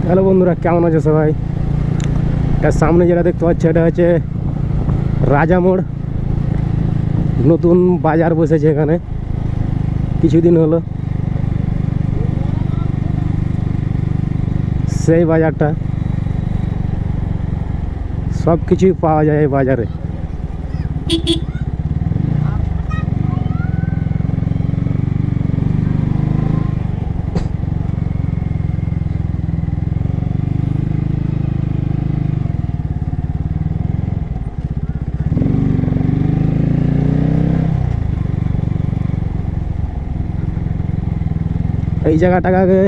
Hello বন্ধুরা, কেমন আছে সবাই? এটার সামনে যেটা দেখতে পাচ্ছ এটা হচ্ছে রাজা মোড়। নতুন বাজার বসেছে এখানে কিছুদিন হলো। সেই বাজারটা সব কিছুই পাওয়া যায় এই বাজারে। এই জায়গাটাকে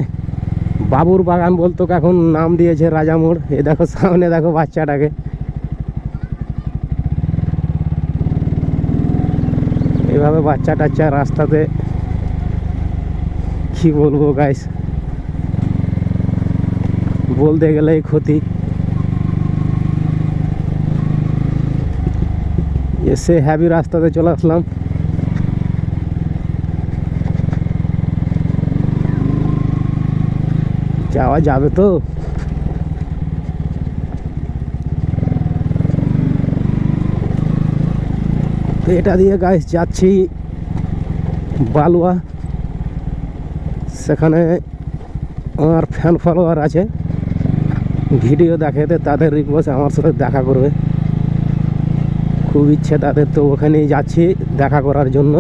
বাবুর বাগান বলতো, এখন নাম দিয়েছে রাজা মোড়। এই দেখো সামনে দেখো বাচ্চাটাকে, এইভাবে বাচ্চা টাচ্চা রাস্তাতে, কি বলবো গাইস, বলতে গেলেই ক্ষতি। এসে হ্যাভি রাস্তাতে চলে আসলাম। যাওয়া যাবে তো? এটা দিয়ে গাইস যাচ্ছি বালুয়া। সেখানে আমার ফ্যান ফলোয়ার আছে, ভিডিও দেখাতে তাদের রিকোয়েস্ট আমার সাথে দেখা করবে, খুব ইচ্ছে তাদের। তো ওখানেই যাচ্ছি দেখা করার জন্য।